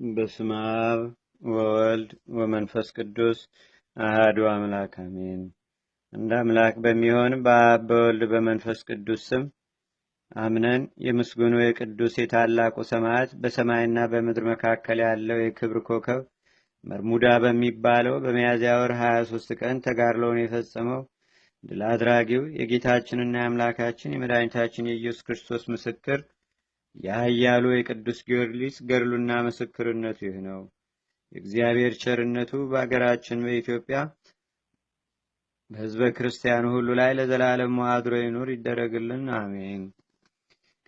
በስመ አብ ወወልድ ወመንፈስ ቅዱስ አሐዱ አምላክ አሜን። እንደ አምላክ በሚሆን በአብ በወልድ በመንፈስ ቅዱስ ስም አምነን የምስጉኑ የቅዱስ የታላቁ ሰማዕት በሰማይና በምድር መካከል ያለው የክብር ኮከብ መርሙዳ በሚባለው በሚያዝያ ወር 23 ቀን ተጋድሎውን የፈጸመው ድል አድራጊው የጌታችንና የአምላካችን የመድኃኒታችን የኢየሱስ ክርስቶስ ምስክር የኃያሉ የቅዱስ ጊዮርጊስ ገድሉና ምስክርነቱ ይህ ነው። የእግዚአብሔር ቸርነቱ በአገራችን በኢትዮጵያ በሕዝበ ክርስቲያኑ ሁሉ ላይ ለዘላለም አድሮ ይኑር ይደረግልን፣ አሜን።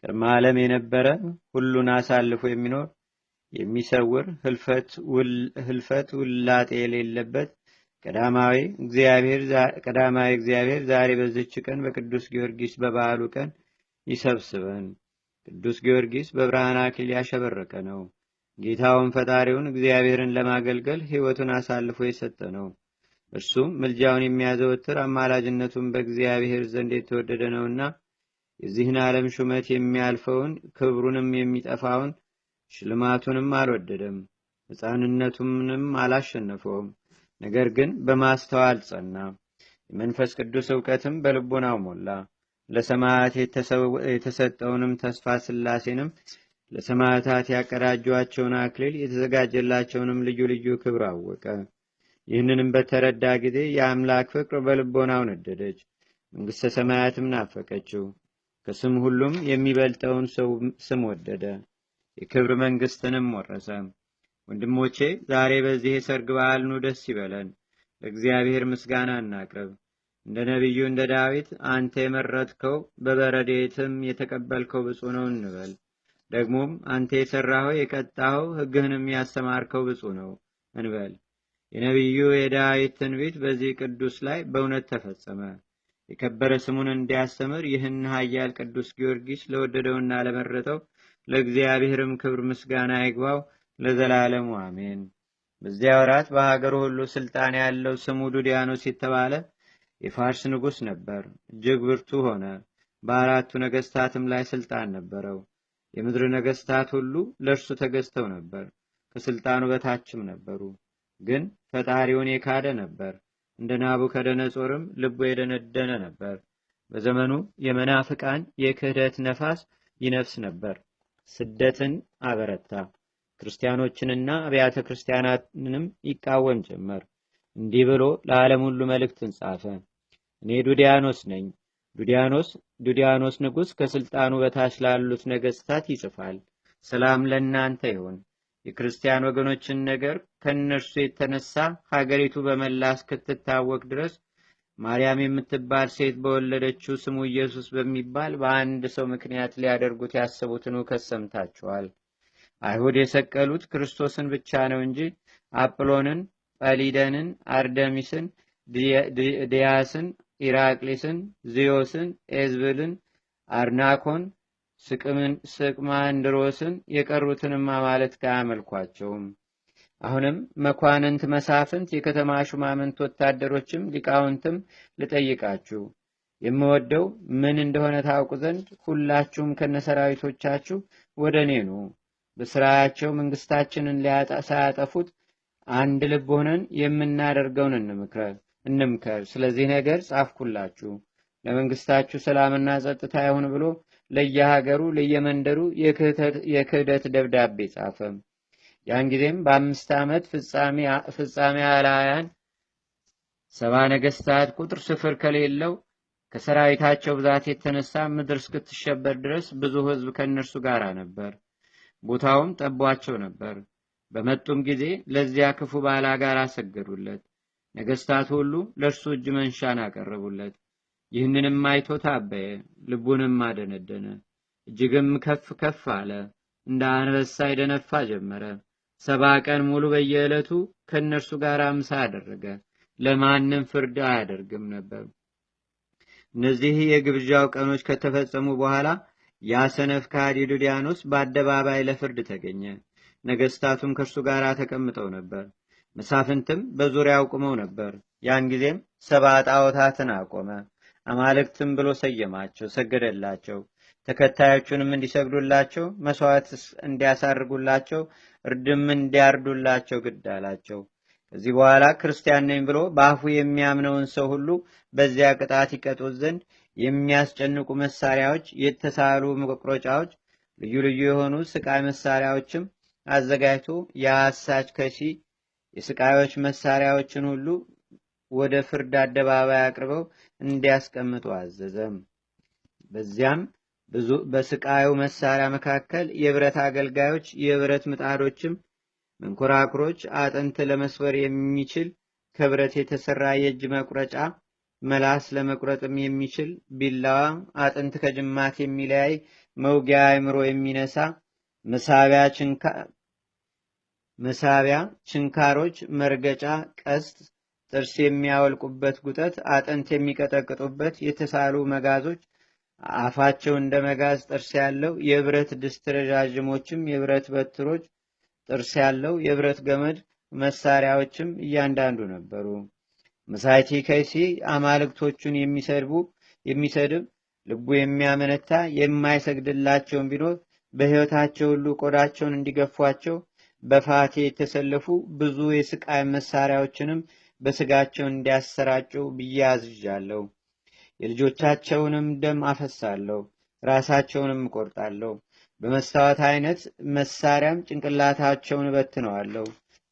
ቅድመ ዓለም የነበረ ሁሉን አሳልፎ የሚኖር የሚሰውር ህልፈት ውላጤ የሌለበት ቀዳማዊ እግዚአብሔር ዛሬ በዚች ቀን በቅዱስ ጊዮርጊስ በበዓሉ ቀን ይሰብስበን። ቅዱስ ጊዮርጊስ በብርሃን አክሊል ያሸበረቀ ነው። ጌታውን ፈጣሪውን እግዚአብሔርን ለማገልገል ሕይወቱን አሳልፎ የሰጠ ነው። እርሱም ምልጃውን የሚያዘወትር አማላጅነቱን በእግዚአብሔር ዘንድ የተወደደ ነውና የዚህን ዓለም ሹመት የሚያልፈውን ክብሩንም የሚጠፋውን ሽልማቱንም አልወደደም። ሕፃንነቱንም አላሸነፈውም። ነገር ግን በማስተዋል ጸና። የመንፈስ ቅዱስ ዕውቀትም በልቦናው ሞላ። ለሰማዕታት የተሰጠውንም ተስፋ ሥላሴንም ለሰማዕታት ያቀዳጇቸውን አክሊል የተዘጋጀላቸውንም ልዩ ልዩ ክብር አወቀ። ይህንንም በተረዳ ጊዜ የአምላክ ፍቅር በልቦናው ነደደች፣ መንግሥተ ሰማያትም ናፈቀችው። ከስም ሁሉም የሚበልጠውን ሰው ስም ወደደ፣ የክብር መንግሥትንም ወረሰ። ወንድሞቼ ዛሬ በዚህ የሰርግ በዓል ኑ ደስ ይበለን፣ ለእግዚአብሔር ምስጋና እናቅርብ። እንደ ነቢዩ እንደ ዳዊት አንተ የመረጥከው በበረዴትም የተቀበልከው ብፁዕ ነው እንበል። ደግሞም አንተ የሠራኸው የቀጣኸው ሕግህንም ያስተማርከው ብፁዕ ነው እንበል። የነቢዩ የዳዊት ትንቢት በዚህ ቅዱስ ላይ በእውነት ተፈጸመ። የከበረ ስሙን እንዲያስተምር ይህን ኃያል ቅዱስ ጊዮርጊስ ለወደደውና ለመረጠው ለእግዚአብሔርም ክብር ምስጋና ይግባው ለዘላለሙ አሜን። በዚያ ወራት በሀገሩ ሁሉ ስልጣን ያለው ስሙ ዱዲያኖስ የተባለ የፋርስ ንጉሥ ነበር። እጅግ ብርቱ ሆነ። በአራቱ ነገሥታትም ላይ ስልጣን ነበረው። የምድር ነገሥታት ሁሉ ለእርሱ ተገዝተው ነበር፣ ከስልጣኑ በታችም ነበሩ። ግን ፈጣሪውን የካደ ነበር። እንደ ናቡከደነጾርም ልቡ የደነደነ ነበር። በዘመኑ የመናፍቃን የክህደት ነፋስ ይነፍስ ነበር። ስደትን አበረታ። ክርስቲያኖችንና አብያተ ክርስቲያናትንም ይቃወም ጀመር። እንዲህ ብሎ ለዓለም ሁሉ መልእክትን ጻፈ። እኔ ዱዲያኖስ ነኝ። ዱዲያኖስ ንጉሥ ከስልጣኑ በታች ላሉት ነገሥታት ይጽፋል። ሰላም ለእናንተ ይሁን። የክርስቲያን ወገኖችን ነገር ከእነርሱ የተነሳ ሀገሪቱ በመላ እስክትታወቅ ድረስ ማርያም የምትባል ሴት በወለደችው ስሙ ኢየሱስ በሚባል በአንድ ሰው ምክንያት ሊያደርጉት ያሰቡትን ውከት ሰምታችኋል። አይሁድ የሰቀሉት ክርስቶስን ብቻ ነው እንጂ አጵሎንን፣ ጳሊደንን፣ አርደሚስን፣ ዲያስን፣ ኢራቅሊስን፣ ዚዮስን፣ ኤዝብልን፣ አርናኮን፣ ስቅማንድሮስን የቀሩትንም አማልክት አያመልኳቸውም። አሁንም መኳንንት፣ መሳፍንት፣ የከተማ ሹማምንት፣ ወታደሮችም ሊቃውንትም ልጠይቃችሁ የምወደው ምን እንደሆነ ታውቁ ዘንድ ሁላችሁም ከነሰራዊቶቻችሁ ወደ እኔ ኑ። በስራያቸው መንግስታችንን ሳያጠፉት አንድ ልብ ሆነን የምናደርገውን እንምከር። ስለዚህ ነገር ጻፍኩላችሁ። ለመንግስታችሁ ሰላምና ጸጥታ ይሁን ብሎ ለየሀገሩ ለየመንደሩ የክህደት ደብዳቤ ጻፈ። ያን ጊዜም በ5 ዓመት ፍጻሜ አላውያን 70 ነገሥታት ቁጥር ስፍር ከሌለው ከሰራዊታቸው ብዛት የተነሳ ምድር እስክትሸበር ድረስ ብዙ ሕዝብ ከእነርሱ ጋር ነበር። ቦታውም ጠቧቸው ነበር። በመጡም ጊዜ ለዚያ ክፉ ባላጋራ ሰገዱለት። ነገሥታት ሁሉ ለእርሱ እጅ መንሻን አቀረቡለት። ይህንንም አይቶ ታበየ፣ ልቡንም አደነደነ። እጅግም ከፍ ከፍ አለ፣ እንደ አንበሳ ይደነፋ ጀመረ። 70 ቀን ሙሉ በየዕለቱ ከእነርሱ ጋር ምሳ አደረገ። ለማንም ፍርድ አያደርግም ነበር። እነዚህ የግብዣው ቀኖች ከተፈጸሙ በኋላ ያ ሰነፍ ከሃዲ ዱዲያኖስ በአደባባይ ለፍርድ ተገኘ። ነገሥታቱም ከእርሱ ጋር ተቀምጠው ነበር። መሳፍንትም በዙሪያው ቆመው ነበር። ያን ጊዜም 70 ጣዖታትን አቆመ። አማልክትም ብሎ ሰየማቸው፣ ሰገደላቸው። ተከታዮቹንም እንዲሰግዱላቸው፣ መስዋዕት እንዲያሳርጉላቸው፣ እርድም እንዲያርዱላቸው ግድ አላቸው። ከዚህ በኋላ ክርስቲያን ነኝ ብሎ በአፉ የሚያምነውን ሰው ሁሉ በዚያ ቅጣት ይቀጡት ዘንድ የሚያስጨንቁ መሳሪያዎች፣ የተሳሉ መቁረጫዎች፣ ልዩ ልዩ የሆኑ ስቃይ መሳሪያዎችም አዘጋጅቶ የአሳች ከሺ የስቃዮች መሳሪያዎችን ሁሉ ወደ ፍርድ አደባባይ አቅርበው እንዲያስቀምጡ አዘዘም። በዚያም በስቃዩ መሳሪያ መካከል የብረት አገልጋዮች፣ የብረት ምጣዶችም፣ መንኮራኩሮች፣ አጥንት ለመስበር የሚችል ከብረት የተሰራ የእጅ መቁረጫ፣ መላስ ለመቁረጥም የሚችል ቢላዋ፣ አጥንት ከጅማት የሚለያይ መውጊያ አእምሮ የሚነሳ መሳቢያ፣ ችንካሮች፣ መርገጫ፣ ቀስት፣ ጥርስ የሚያወልቁበት ጉጠት፣ አጥንት የሚቀጠቅጡበት የተሳሉ መጋዞች፣ አፋቸው እንደ መጋዝ ጥርስ ያለው የብረት ድስት፣ ረዣዥሞችም የብረት በትሮች፣ ጥርስ ያለው የብረት ገመድ መሳሪያዎችም እያንዳንዱ ነበሩ። መሳይቲ ከይሲ አማልክቶቹን የሚሰድብ ልቡ የሚያመነታ የማይሰግድላቸውን ቢኖር በሕይወታቸው ሁሉ ቆዳቸውን እንዲገፏቸው በፋቴ የተሰለፉ ብዙ የስቃይ መሳሪያዎችንም በስጋቸው እንዲያሰራጩ ብዬ አዝዣለሁ። የልጆቻቸውንም ደም አፈሳለሁ፣ ራሳቸውንም እቆርጣለሁ። በመስታወት አይነት መሳሪያም ጭንቅላታቸውን እበትነዋለሁ፣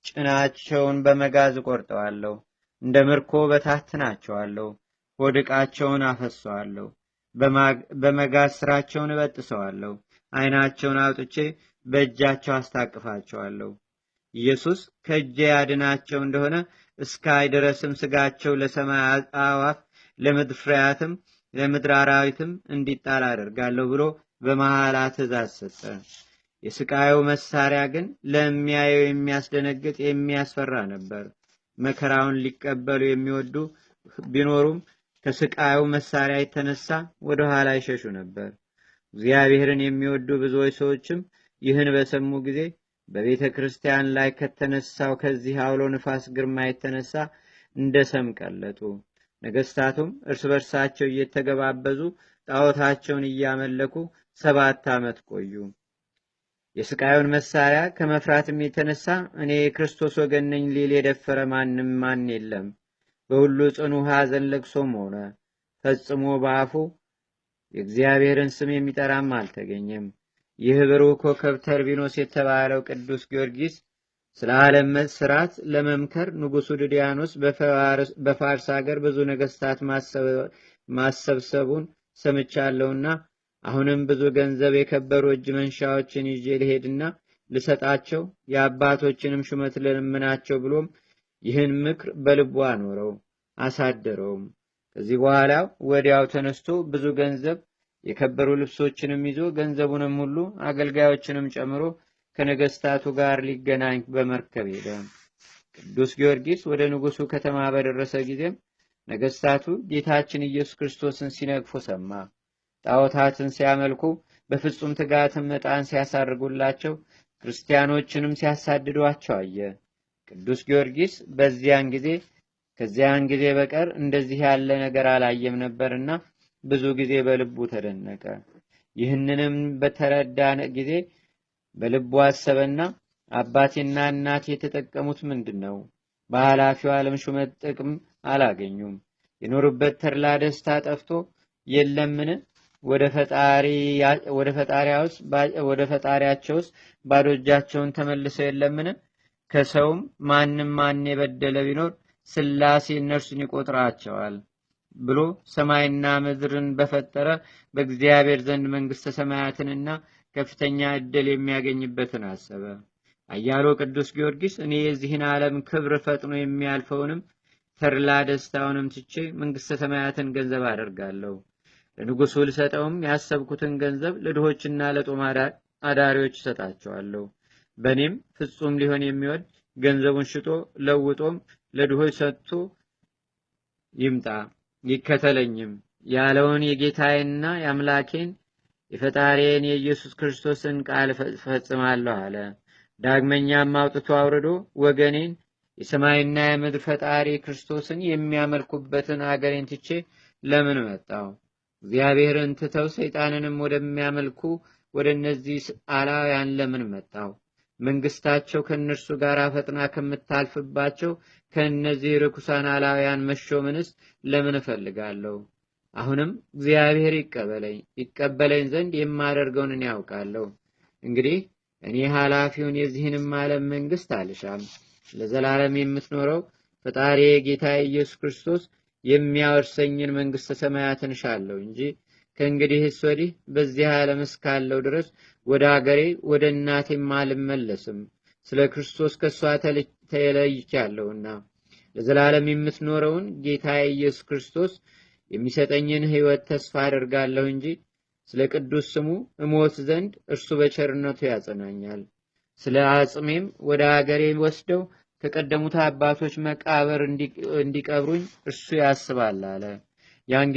ጭናቸውን በመጋዝ እቆርጠዋለሁ፣ እንደ ምርኮ በታትናቸዋለሁ፣ ሆድቃቸውን አፈሰዋለሁ፣ በመጋዝ ስራቸውን እበጥሰዋለሁ፣ አይናቸውን አውጥቼ በእጃቸው አስታቅፋቸዋለሁ። ኢየሱስ ከእጄ ያድናቸው እንደሆነ እስካይ ድረስም ስጋቸው ለሰማይ አዕዋፍ፣ ለምድር ፍሬያትም፣ ለምድር አራዊትም እንዲጣል አደርጋለሁ ብሎ በመሐላ ትእዛዝ ሰጠ። የስቃዩ መሳሪያ ግን ለሚያየው የሚያስደነግጥ የሚያስፈራ ነበር። መከራውን ሊቀበሉ የሚወዱ ቢኖሩም ከስቃዩ መሳሪያ የተነሳ ወደ ኋላ ይሸሹ ነበር። እግዚአብሔርን የሚወዱ ብዙዎች ሰዎችም ይህን በሰሙ ጊዜ በቤተ ክርስቲያን ላይ ከተነሳው ከዚህ አውሎ ንፋስ ግርማ የተነሳ እንደ ሰም ቀለጡ። ነገስታቱም እርስ በርሳቸው እየተገባበዙ ጣዖታቸውን እያመለኩ 7 ዓመት ቆዩ። የስቃዩን መሳሪያ ከመፍራትም የተነሳ እኔ የክርስቶስ ወገን ነኝ ሊል የደፈረ ማን የለም። በሁሉ ጽኑ ሐዘን ለቅሶም ሆነ። ፈጽሞ በአፉ የእግዚአብሔርን ስም የሚጠራም አልተገኘም። ይህ ብሩህ ኮከብ ተርቢኖስ የተባለው ቅዱስ ጊዮርጊስ ስለ ዓለም መስራት ለመምከር ንጉሱ ድዲያኖስ በፋርስ ሀገር ብዙ ነገስታት ማሰብሰቡን ሰምቻለሁና አሁንም ብዙ ገንዘብ የከበሩ እጅ መንሻዎችን ይዤ ልሄድና ልሰጣቸው የአባቶችንም ሹመት ልለምናቸው ብሎም ይህን ምክር በልቡ አኖረው አሳደረውም። ከዚህ በኋላ ወዲያው ተነስቶ ብዙ ገንዘብ የከበሩ ልብሶችንም ይዞ ገንዘቡንም ሁሉ አገልጋዮችንም ጨምሮ ከነገስታቱ ጋር ሊገናኝ በመርከብ ሄደ። ቅዱስ ጊዮርጊስ ወደ ንጉሱ ከተማ በደረሰ ጊዜም ነገስታቱ ጌታችን ኢየሱስ ክርስቶስን ሲነግፉ ሰማ። ጣዖታትን ሲያመልኩ በፍጹም ትጋትም ዕጣን ሲያሳርጉላቸው ክርስቲያኖችንም ሲያሳድዷቸው አየ። ቅዱስ ጊዮርጊስ ከዚያን ጊዜ በቀር እንደዚህ ያለ ነገር አላየም ነበርና ብዙ ጊዜ በልቡ ተደነቀ። ይህንንም በተረዳ ጊዜ በልቡ አሰበና አባቴና እናቴ የተጠቀሙት ምንድነው? በኃላፊው ዓለም ሹመት ጥቅም አላገኙም። የኖሩበት ተድላ ደስታ ጠፍቶ የለምን? ወደ ፈጣሪያቸውስ ባዶ እጃቸውን ተመልሰው የለምን? ከሰውም ማን የበደለ ቢኖር ሥላሴ እነርሱን ይቆጥራቸዋል ብሎ ሰማይና ምድርን በፈጠረ በእግዚአብሔር ዘንድ መንግሥተ ሰማያትንና ከፍተኛ ዕድል የሚያገኝበትን አሰበ። አያሎ ቅዱስ ጊዮርጊስ እኔ የዚህን ዓለም ክብር ፈጥኖ የሚያልፈውንም ተድላ ደስታውንም ትቼ መንግሥተ ሰማያትን ገንዘብ አደርጋለሁ። ለንጉሱ ልሰጠውም ያሰብኩትን ገንዘብ ለድሆችና ለጦም አዳሪዎች እሰጣቸዋለሁ። በእኔም ፍጹም ሊሆን የሚወድ ገንዘቡን ሽጦ ለውጦም ለድሆች ሰጥቶ ይምጣ ይከተለኝም ያለውን የጌታዬንና የአምላኬን የፈጣሪዬን የኢየሱስ ክርስቶስን ቃል ፈጽማለሁ አለ። ዳግመኛም አውጥቶ አውርዶ ወገኔን የሰማይና የምድር ፈጣሪ ክርስቶስን የሚያመልኩበትን አገሬን ትቼ ለምን መጣው? እግዚአብሔርን ትተው ሰይጣንንም ወደሚያመልኩ ወደ እነዚህ አላውያን ለምን መጣሁ? መንግስታቸው ከእነርሱ ጋር ፈጥና ከምታልፍባቸው ከእነዚህ ርኩሳን አላውያን መሾምንስ ለምን እፈልጋለሁ? አሁንም እግዚአብሔር ይቀበለኝ ዘንድ የማደርገውን እኔ ያውቃለሁ። እንግዲህ እኔ ኃላፊውን የዚህንም ዓለም መንግስት አልሻም። ለዘላለም የምትኖረው ፈጣሪ ጌታ ኢየሱስ ክርስቶስ የሚያወርሰኝን መንግስተ ሰማያትን እሻለሁ እንጂ ከእንግዲህስ ወዲህ በዚህ ዓለም እስካለው ድረስ ወደ አገሬ ወደ እናቴም አልመለስም። ስለ ክርስቶስ ከሷ ተለይቻለሁና ለዘላለም የምትኖረውን ጌታ ኢየሱስ ክርስቶስ የሚሰጠኝን ሕይወት ተስፋ አደርጋለሁ እንጂ ስለ ቅዱስ ስሙ እሞት ዘንድ እርሱ በቸርነቱ ያጸናኛል። ስለ አጽሜም ወደ አገሬ ወስደው ከቀደሙት አባቶች መቃብር እንዲቀብሩኝ እርሱ ያስባል አለ። ያን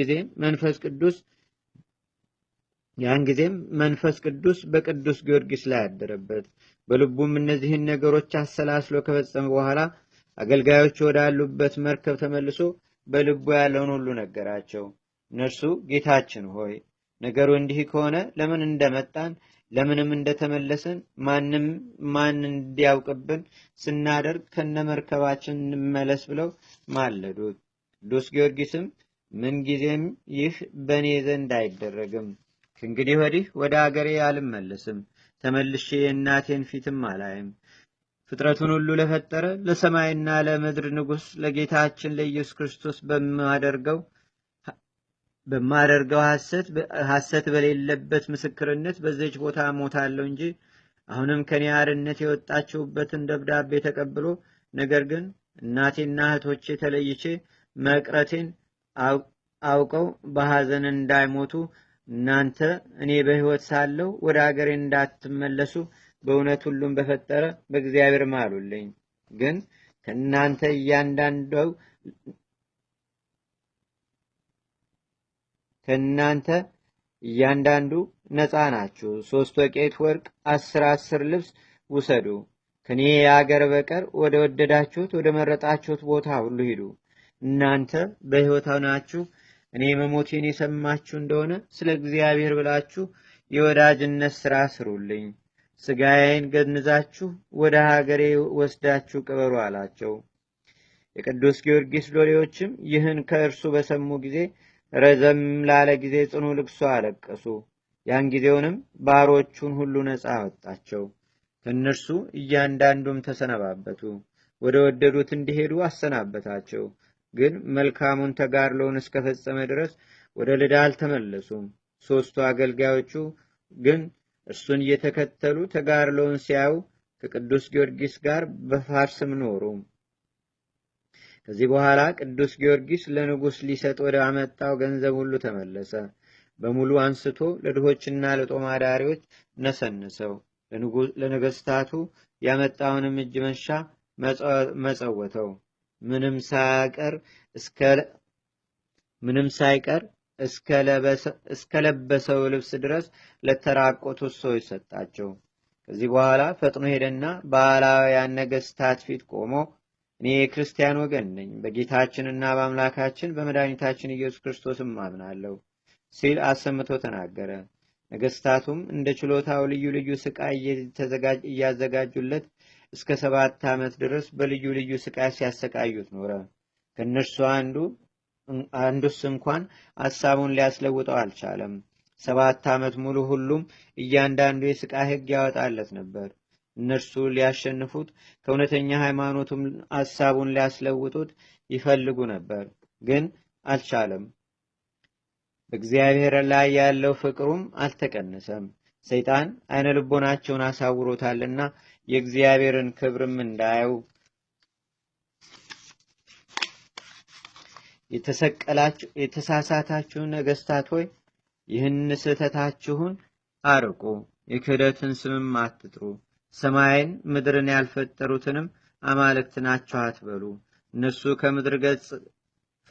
ጊዜም መንፈስ ቅዱስ በቅዱስ ጊዮርጊስ ላይ አደረበት። በልቡም እነዚህን ነገሮች አሰላስሎ ከፈጸመ በኋላ አገልጋዮች ወዳሉበት መርከብ ተመልሶ በልቡ ያለውን ሁሉ ነገራቸው። እነርሱ ጌታችን ሆይ ነገሩ እንዲህ ከሆነ ለምን እንደመጣን ለምንም እንደተመለስን ማን እንዲያውቅብን ስናደርግ ከነመርከባችን እንመለስ ብለው ማለዱት። ቅዱስ ጊዮርጊስም ምንጊዜም ይህ በእኔ ዘንድ አይደረግም፣ ከእንግዲህ ወዲህ ወደ አገሬ አልመለስም፣ ተመልሼ የእናቴን ፊትም አላይም። ፍጥረቱን ሁሉ ለፈጠረ ለሰማይና ለምድር ንጉሥ ለጌታችን ለኢየሱስ ክርስቶስ በማደርገው ሐሰት በሌለበት ምስክርነት በዚች ቦታ ሞታለሁ እንጂ አሁንም ከኔ አርነት የወጣችሁበትን ደብዳቤ ተቀብሎ ነገር ግን እናቴና እህቶቼ ተለይቼ መቅረቴን አውቀው በሐዘን እንዳይሞቱ እናንተ እኔ በሕይወት ሳለሁ ወደ አገሬ እንዳትመለሱ በእውነት ሁሉም በፈጠረ በእግዚአብሔር ማሉልኝ። ግን ከእናንተ እያንዳንዱ ነፃ ናችሁ። 3 ወቄት ወርቅ፣ 10 ልብስ ውሰዱ። ከኔ የአገር በቀር ወደ ወደዳችሁት ወደ መረጣችሁት ቦታ ሁሉ ሂዱ። እናንተ በሕይወት ናችሁ እኔ መሞቴን የሰማችሁ እንደሆነ ስለ እግዚአብሔር ብላችሁ የወዳጅነት ሥራ ስሩልኝ። ሥጋዬን ገንዛችሁ ወደ ሀገሬ ወስዳችሁ ቅበሩ አላቸው። የቅዱስ ጊዮርጊስ ሎሌዎችም ይህን ከእርሱ በሰሙ ጊዜ ረዘም ላለ ጊዜ ጽኑ ልቅሶ አለቀሱ። ያን ጊዜውንም ባሮቹን ሁሉ ነፃ አወጣቸው። ከእነርሱ እያንዳንዱም ተሰነባበቱ። ወደ ወደዱት እንዲሄዱ አሰናበታቸው። ግን መልካሙን ተጋድሎውን እስከፈጸመ ድረስ ወደ ልዳ አልተመለሱም። 3ቱ አገልጋዮቹ ግን እርሱን እየተከተሉ ተጋድሎውን ሲያዩ ከቅዱስ ጊዮርጊስ ጋር በፋርስም ኖሩ። ከዚህ በኋላ ቅዱስ ጊዮርጊስ ለንጉሥ ሊሰጥ ወደ አመጣው ገንዘብ ሁሉ ተመለሰ። በሙሉ አንስቶ ለድሆችና ለጦማዳሪዎች ነሰንሰው። ለነገስታቱ ያመጣውንም እጅ መንሻ መጸወተው። ምንም ሳይቀር እስከለበሰው ልብስ ድረስ ለተራቆቱት ሰዎች ሰጣቸው። ከዚህ በኋላ ፈጥኖ ሄደና በአላውያን ነገስታት ፊት ቆሞ እኔ የክርስቲያን ወገን ነኝ፣ በጌታችንና በአምላካችን በመድኃኒታችን ኢየሱስ ክርስቶስም አምናለሁ ሲል አሰምቶ ተናገረ። ነገስታቱም እንደ ችሎታው ልዩ ልዩ ስቃይ እያዘጋጁለት እስከ 7 ዓመት ድረስ በልዩ ልዩ ስቃይ ሲያሰቃዩት ኖረ። ከእነርሱ አንዱስ እንኳን ሐሳቡን ሊያስለውጠው አልቻለም። 7 ዓመት ሙሉ ሁሉም እያንዳንዱ የስቃይ ሕግ ያወጣለት ነበር። እነርሱ ሊያሸንፉት ከእውነተኛ ሃይማኖቱም ሐሳቡን ሊያስለውጡት ይፈልጉ ነበር፣ ግን አልቻለም። በእግዚአብሔር ላይ ያለው ፍቅሩም አልተቀነሰም። ሰይጣን አይነ ልቦናቸውን አሳውሮታልና የእግዚአብሔርን ክብርም እንዳያዩ የተሳሳታችሁ ነገስታት ሆይ ይህን ስህተታችሁን አርቁ፣ የክህደትን ስምም አትጥሩ። ሰማይን ምድርን ያልፈጠሩትንም አማልክት ናቸው አትበሉ። እነሱ ከምድር ገጽ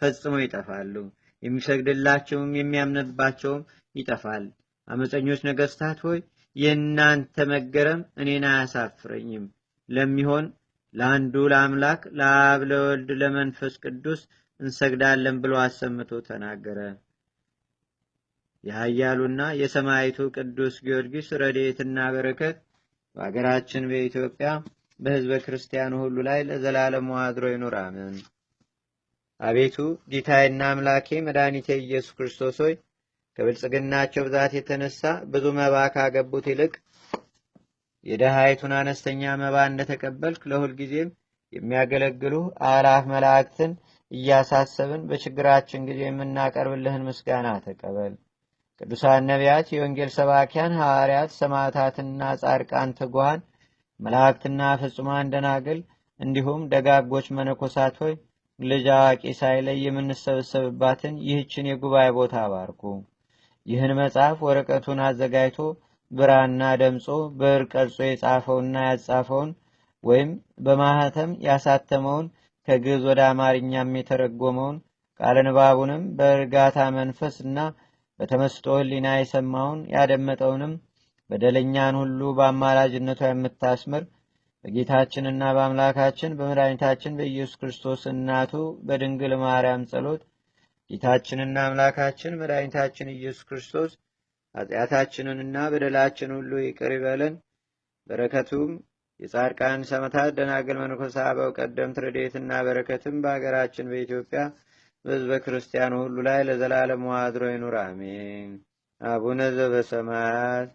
ፈጽሞ ይጠፋሉ፣ የሚሰግድላቸውም የሚያምንባቸውም ይጠፋል። አመፀኞች ነገስታት ሆይ የእናንተ መገረም እኔን አያሳፍረኝም። ለሚሆን ለአንዱ ለአምላክ ለአብ ለወልድ ለመንፈስ ቅዱስ እንሰግዳለን ብሎ አሰምቶ ተናገረ። የኃያሉና የሰማዕቱ ቅዱስ ጊዮርጊስ ረድኤትና በረከት በአገራችን በኢትዮጵያ በሕዝበ ክርስቲያኑ ሁሉ ላይ ለዘላለሙ አድሮ ይኑር፣ አሜን። አቤቱ ጌታዬና አምላኬ መድኃኒቴ ኢየሱስ ክርስቶስ ሆይ ከብልጽግናቸው ብዛት የተነሳ ብዙ መባ ካገቡት ይልቅ የደሃይቱን አነስተኛ መባ እንደተቀበልክ ለሁልጊዜም የሚያገለግሉ አእላፍ መላእክትን እያሳሰብን በችግራችን ጊዜ የምናቀርብልህን ምስጋና ተቀበል። ቅዱሳን ነቢያት፣ የወንጌል ሰባኪያን ሐዋርያት፣ ሰማዕታትና ጻድቃን፣ ትጉሃን መላእክትና ፍጹማን ደናግል እንዲሁም ደጋጎች መነኮሳት ሆይ ልጅ አዋቂ ሳይለይ የምንሰበሰብባትን ይህችን የጉባኤ ቦታ አባርኩ። ይህን መጽሐፍ ወረቀቱን አዘጋጅቶ ብራና ደምጾ ብዕር ቀርጾ የጻፈውና ያጻፈውን ወይም በማህተም ያሳተመውን ከግዕዝ ወደ አማርኛም የተረጎመውን ቃለ ንባቡንም በእርጋታ መንፈስና በተመስጦ ሕሊና የሰማውን ያደመጠውንም በደለኛን ሁሉ በአማላጅነቷ የምታስምር በጌታችንና በአምላካችን በመድኃኒታችን በኢየሱስ ክርስቶስ እናቱ በድንግል ማርያም ጸሎት ጌታችንና አምላካችን መድኃኒታችን ኢየሱስ ክርስቶስ ኃጢአታችንንና በደላችን ሁሉ ይቅር ይበለን። በረከቱም የጻድቃን ሰማዕታት፣ ደናግል፣ መነኮሳት፣ አበው ቀደምት ረድኤትና በረከትም በአገራችን በኢትዮጵያ በሕዝበ ክርስቲያኑ ሁሉ ላይ ለዘላለሙ አድሮ ይኑር፣ አሜን። አቡነ ዘበሰማያት